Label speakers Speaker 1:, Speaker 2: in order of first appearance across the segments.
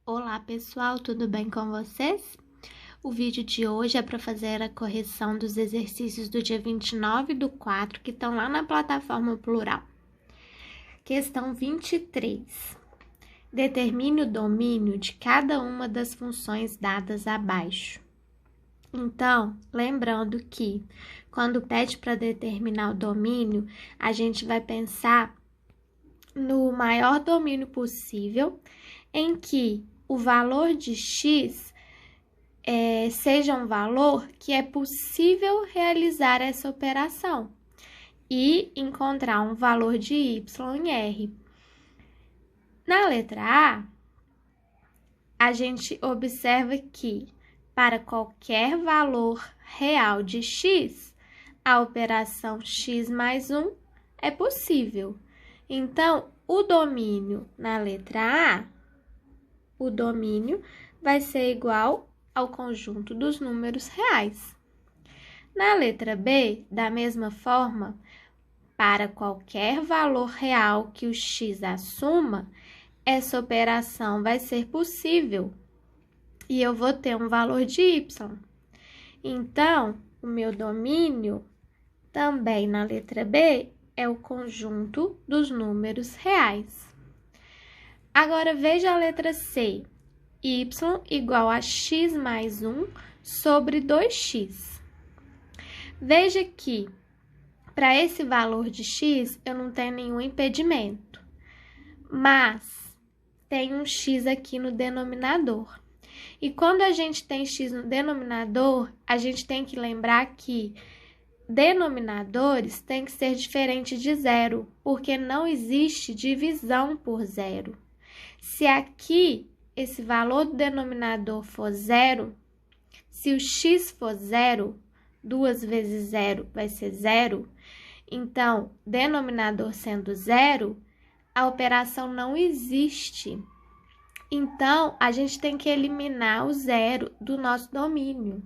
Speaker 1: Olá pessoal, tudo bem com vocês? O vídeo de hoje é para fazer a correção dos exercícios do dia 29/4 que estão lá na plataforma Plural. Questão 23. Determine o domínio de cada uma das funções dadas abaixo. Então, lembrando que quando pede para determinar o domínio, a gente vai pensar no maior domínio possível, em que o valor de x seja um valor que é possível realizar essa operação e encontrar um valor de y em R. Na letra A gente observa que, para qualquer valor real de x, a operação x mais 1 é possível. Então, o domínio na letra A, o domínio vai ser igual ao conjunto dos números reais. Na letra B, da mesma forma, para qualquer valor real que o x assuma, essa operação vai ser possível e eu vou ter um valor de y. Então, o meu domínio também na letra B é o conjunto dos números reais. Agora, veja a letra C. Y igual a x mais 1 sobre 2x. Veja que, para esse valor de x, eu não tenho nenhum impedimento, mas tem um x aqui no denominador. E quando a gente tem x no denominador, a gente tem que lembrar que denominadores têm que ser diferentes de zero, porque não existe divisão por zero. Se aqui esse valor do denominador for zero, se o x for zero, 2 vezes zero vai ser zero, então, denominador sendo zero, a operação não existe. Então, a gente tem que eliminar o zero do nosso domínio.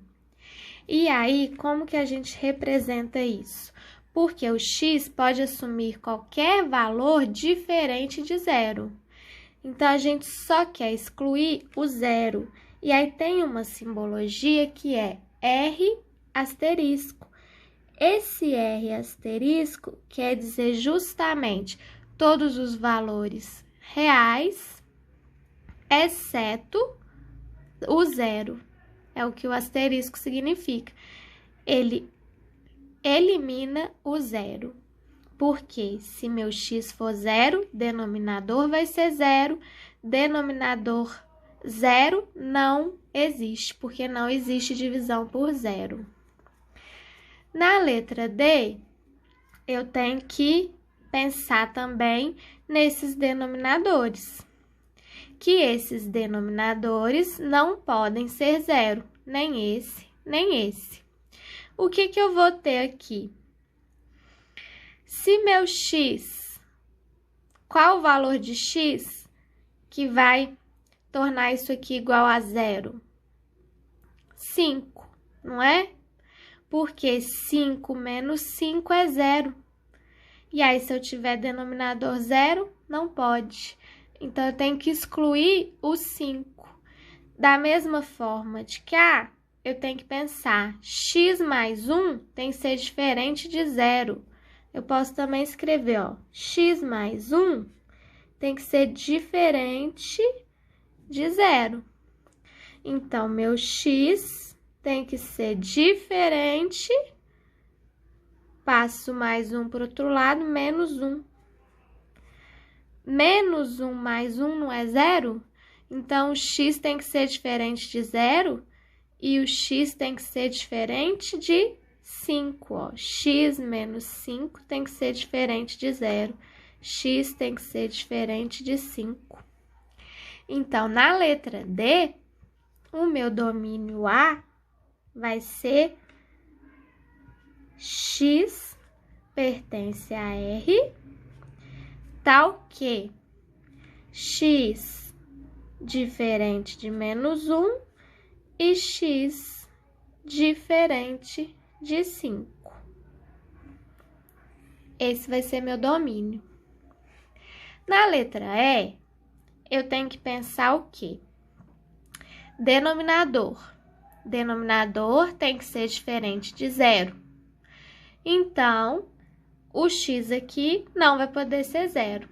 Speaker 1: E aí, como que a gente representa isso? Porque o x pode assumir qualquer valor diferente de zero. Então, a gente só quer excluir o zero. E aí, tem uma simbologia que é R asterisco. Esse R asterisco quer dizer justamente todos os valores reais, exceto o zero. É o que o asterisco significa. Ele elimina o zero. Porque se meu x for zero, denominador vai ser zero, denominador zero não existe, porque não existe divisão por zero. Na letra D, eu tenho que pensar também nesses denominadores, que esses denominadores não podem ser zero, nem esse, nem esse. O que eu vou ter aqui? Se meu x, qual o valor de x que vai tornar isso aqui igual a zero? 5, não é? Porque 5 menos 5 é zero. E aí, se eu tiver denominador zero, não pode. Então, eu tenho que excluir o 5. Da mesma forma de cá, eu tenho que pensar, x mais 1 tem que ser diferente de zero. Eu posso também escrever, ó, x mais 1 tem que ser diferente de zero. Então, meu x tem que ser diferente, passo mais 1 para o outro lado, menos 1. Menos 1 mais 1 não é zero? Então, o x tem que ser diferente de zero e o x tem que ser diferente de 5. Ó. X menos 5 tem que ser diferente de zero. X tem que ser diferente de 5. Então, na letra D, o meu domínio A vai ser x pertence a R, tal que x diferente de menos 1 e x diferente de 5. Esse vai ser meu domínio. Na letra E, eu tenho que pensar o quê? Denominador. Denominador tem que ser diferente de zero. Então, o x aqui não vai poder ser zero.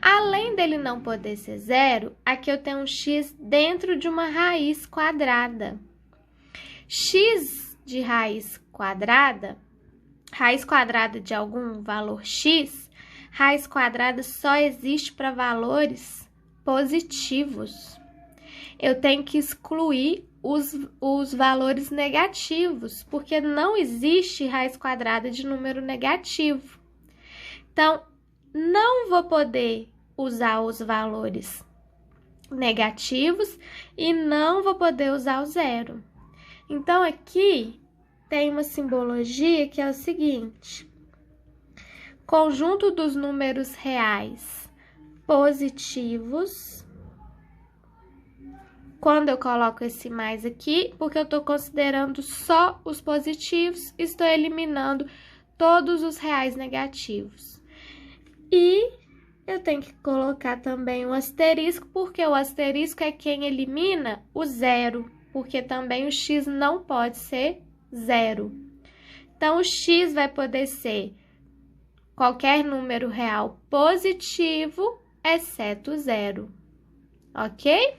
Speaker 1: Além dele não poder ser zero, aqui eu tenho um x dentro de uma raiz quadrada. X de raiz quadrada de algum valor x, raiz quadrada só existe para valores positivos. Eu tenho que excluir os valores negativos, porque não existe raiz quadrada de número negativo. Então, não vou poder usar os valores negativos e não vou poder usar o zero. Então, aqui tem uma simbologia que é o seguinte: conjunto dos números reais positivos. Quando eu coloco esse mais aqui, porque eu estou considerando só os positivos, estou eliminando todos os reais negativos. E eu tenho que colocar também um asterisco, porque o asterisco é quem elimina o zero, porque também o x não pode ser zero. Então, o x vai poder ser qualquer número real positivo, exceto zero, ok?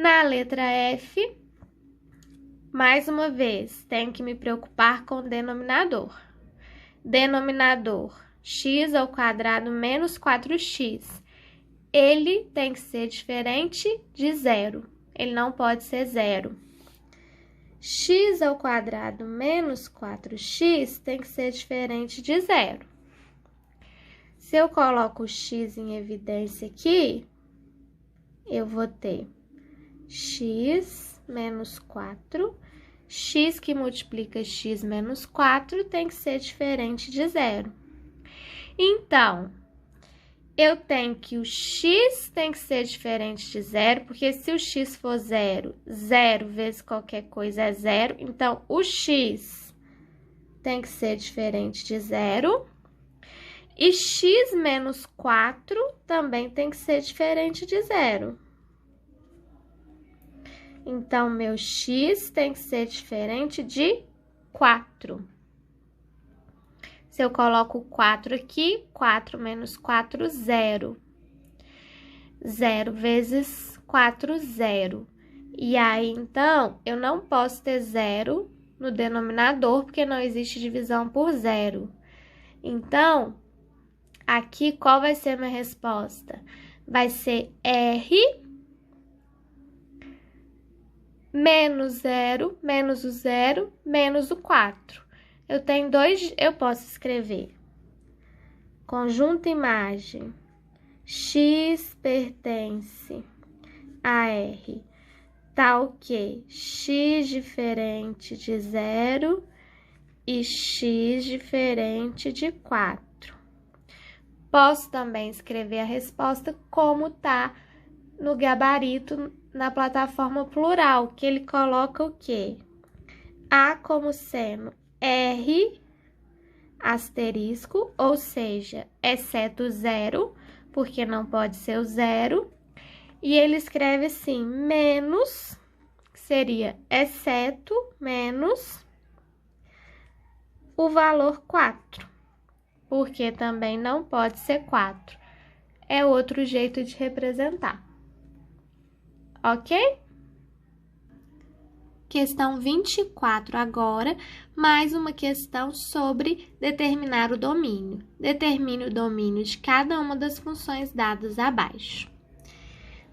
Speaker 1: Na letra F, mais uma vez, tenho que me preocupar com o denominador. Denominador, x ao quadrado menos 4x. Ele tem que ser diferente de zero. Ele não pode ser zero. X ao quadrado menos 4x tem que ser diferente de zero. Se eu coloco o x em evidência aqui, eu vou ter x menos 4, x que multiplica x menos 4 tem que ser diferente de zero. Então, eu tenho que o x tem que ser diferente de zero, porque se o x for zero, zero vezes qualquer coisa é zero, então o x tem que ser diferente de zero. E x menos 4 também tem que ser diferente de zero. Então, meu x tem que ser diferente de 4. Se eu coloco 4 aqui, 4 menos 4, 0. 0 vezes 4, 0. E aí, então, eu não posso ter 0 no denominador, porque não existe divisão por 0. Então, aqui, qual vai ser a minha resposta? Vai ser R menos 0, menos o 0, menos o 4. Eu tenho eu posso escrever conjunto imagem x pertence a R, tal que x diferente de 0 e x diferente de 4. Posso também escrever a resposta como tá no gabarito na plataforma plural, que ele coloca o quê? A como sendo R asterisco, ou seja, exceto zero, porque não pode ser o zero. E ele escreve assim, menos, que seria exceto, menos o valor 4, porque também não pode ser 4. É outro jeito de representar. Ok? Questão 24 agora, mais uma questão sobre determinar o domínio. Determine o domínio de cada uma das funções dadas abaixo.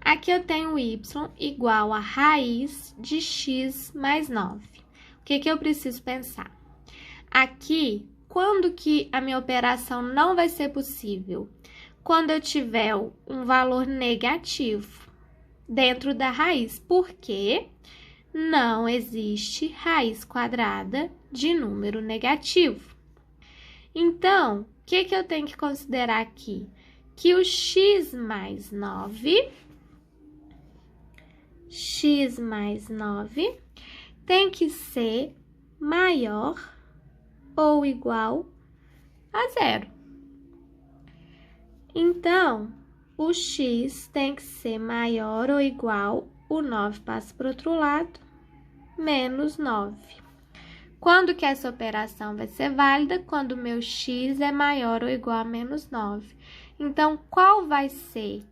Speaker 1: Aqui eu tenho y igual a raiz de x mais 9. O que eu preciso pensar? Aqui, quando que a minha operação não vai ser possível? Quando eu tiver um valor negativo dentro da raiz, porque não existe raiz quadrada de número negativo. Então, o que eu tenho que considerar aqui? Que o x mais 9 tem que ser maior ou igual a zero. Então, o x tem que ser maior ou igual, o 9 passa para o outro lado, menos 9. Quando que essa operação vai ser válida? Quando o meu x é maior ou igual a menos 9. Então, qual vai ser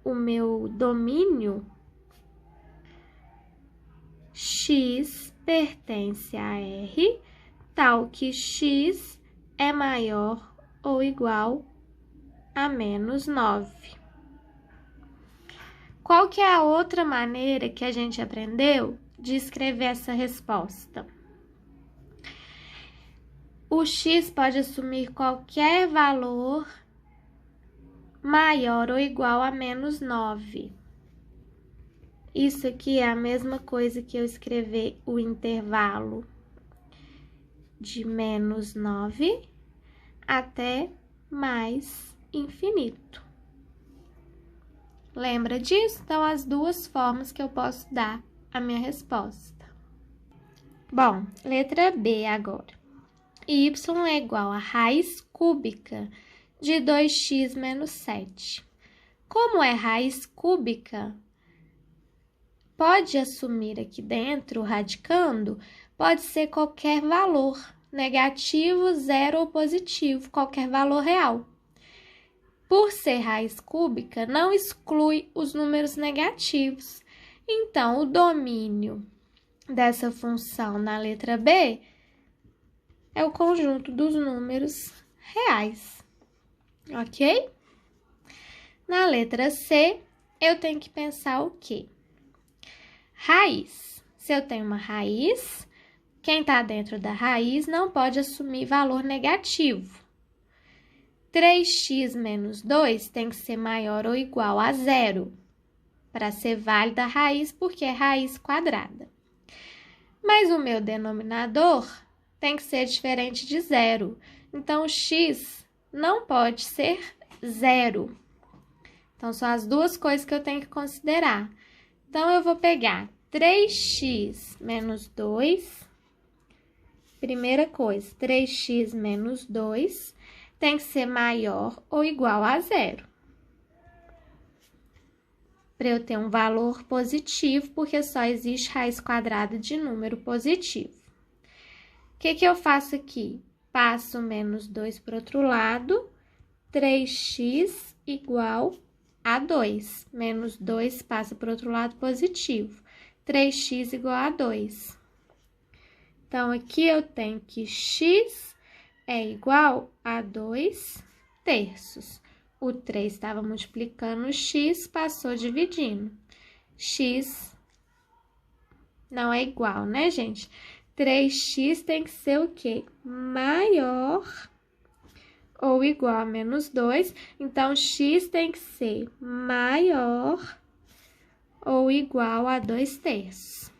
Speaker 1: o meu domínio? X pertence a R, tal que x é maior ou igual a menos 9. Qual que é a outra maneira que a gente aprendeu de escrever essa resposta? O x pode assumir qualquer valor maior ou igual a menos 9. Isso aqui é a mesma coisa que eu escrever o intervalo de menos 9 até mais infinito. Lembra disso? Então, as duas formas que eu posso dar a minha resposta. Bom, letra B agora. Y é igual a raiz cúbica de 2x menos 7. Como é raiz cúbica, pode assumir aqui dentro, radicando, pode ser qualquer valor, negativo, zero ou positivo, qualquer valor real. Por ser raiz cúbica, não exclui os números negativos. Então, o domínio dessa função na letra B é o conjunto dos números reais, ok? Na letra C, eu tenho que pensar o quê? Raiz. Se eu tenho uma raiz, quem está dentro da raiz não pode assumir valor negativo. 3x menos 2 tem que ser maior ou igual a zero, para ser válida a raiz, porque é raiz quadrada. Mas o meu denominador tem que ser diferente de zero. Então, o x não pode ser zero. Então, são as duas coisas que eu tenho que considerar. Então, eu vou pegar 3x menos 2. Primeira coisa, 3x menos 2 tem que ser maior ou igual a zero. Para eu ter um valor positivo, porque só existe raiz quadrada de número positivo. O que eu faço aqui? Passo menos 2 para o outro lado, 3x igual a 2. Menos 2 passa para o outro lado positivo. 3x igual a 2. Então, aqui eu tenho que x é igual a 2 terços. O 3 estava multiplicando o x, passou dividindo. X não é igual, né, gente? 3x tem que ser o quê? Maior ou igual a menos 2. Então, x tem que ser maior ou igual a 2 terços.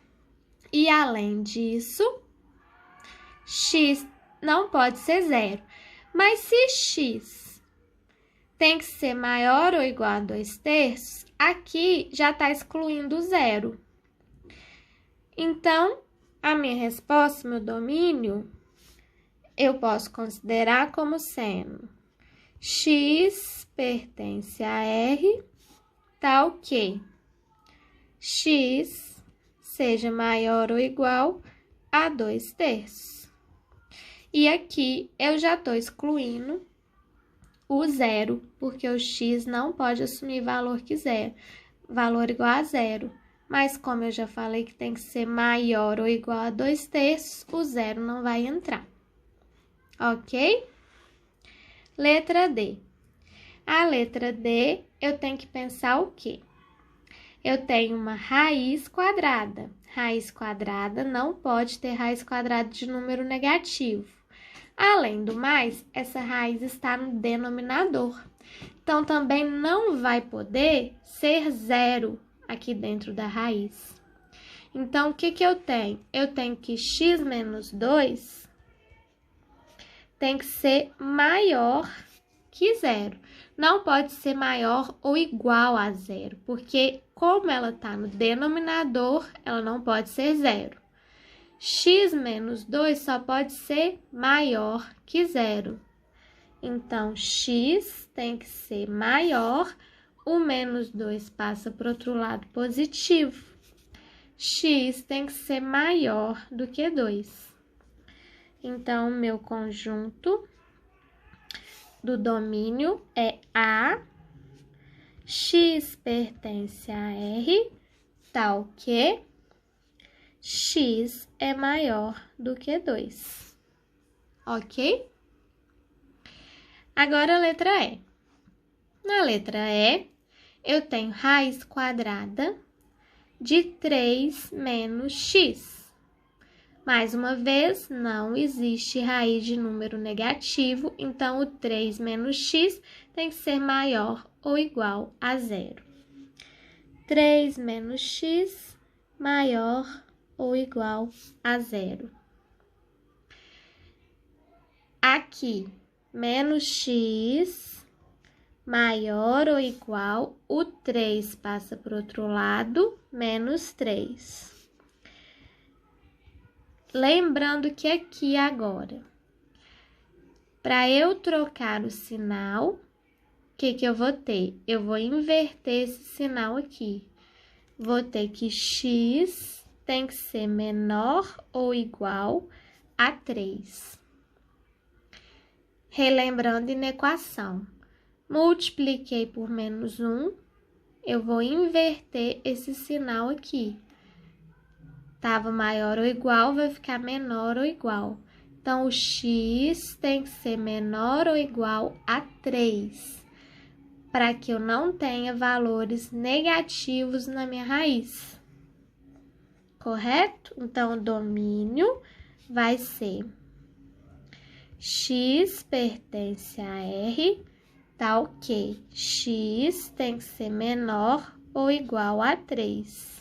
Speaker 1: E, além disso, x não pode ser zero. Mas se x tem que ser maior ou igual a 2 terços, aqui já está excluindo o zero. Então, a minha resposta, meu domínio, eu posso considerar como sendo x pertence a R, tal que x seja maior ou igual a 2 terços. E aqui eu já estou excluindo o zero, porque o x não pode assumir valor igual a zero. Mas como eu já falei que tem que ser maior ou igual a 2 terços, o zero não vai entrar. Ok? Letra D. A letra D, eu tenho que pensar o quê? Eu tenho uma raiz quadrada. Raiz quadrada não pode ter raiz quadrada de número negativo. Além do mais, essa raiz está no denominador. Então, também não vai poder ser zero aqui dentro da raiz. Então, o que eu tenho? Eu tenho que x menos 2 tem que ser maior que zero. Não pode ser maior ou igual a zero, porque como ela está no denominador, ela não pode ser zero. X menos 2 só pode ser maior que zero. Então, x tem que ser maior o menos 2 passa para o outro lado positivo. X tem que ser maior do que 2. Então, o meu conjunto do domínio é A, X pertence a R, tal que X é maior do que 2. Ok? Agora a letra E. Na letra E, eu tenho raiz quadrada de 3 menos x. Mais uma vez, não existe raiz de número negativo, então o 3 menos x tem que ser maior ou igual a 0. 3 menos x maior ou igual a 0. Aqui, menos x maior ou igual, o 3 passa para o outro lado, menos 3. Lembrando que aqui agora, para eu trocar o sinal, o que eu vou ter? Eu vou inverter esse sinal aqui. Vou ter que x tem que ser menor ou igual a 3. Relembrando na equação, multipliquei por menos 1, eu vou inverter esse sinal aqui. Estava maior ou igual, vai ficar menor ou igual. Então, o x tem que ser menor ou igual a 3, para que eu não tenha valores negativos na minha raiz. Correto? Então, o domínio vai ser x pertence a R, tal que x tem que ser menor ou igual a 3.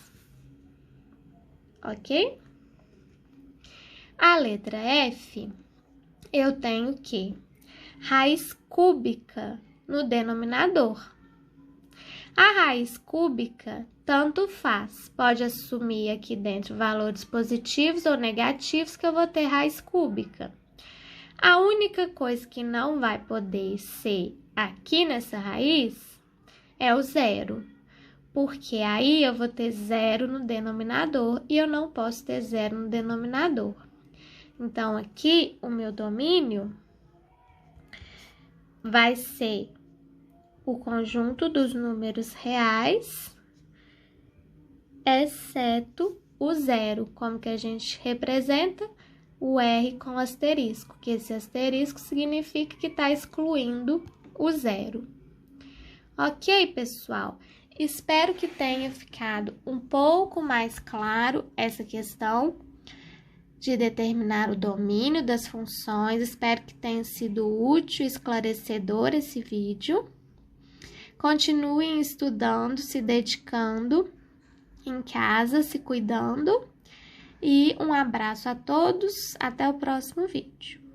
Speaker 1: Ok? A letra F, eu tenho que raiz cúbica no denominador. A raiz cúbica, tanto faz, pode assumir aqui dentro valores positivos ou negativos que eu vou ter raiz cúbica. A única coisa que não vai poder ser aqui nessa raiz é o 0, porque aí eu vou ter 0 no denominador e eu não posso ter 0 no denominador. Então, aqui o meu domínio vai ser o conjunto dos números reais, exceto o 0. Como que a gente representa? O R com asterisco, que esse asterisco significa que está excluindo o 0. Ok, pessoal? Espero que tenha ficado um pouco mais claro essa questão de determinar o domínio das funções. Espero que tenha sido útil e esclarecedor esse vídeo. Continuem estudando, se dedicando em casa, se cuidando. E um abraço a todos, até o próximo vídeo.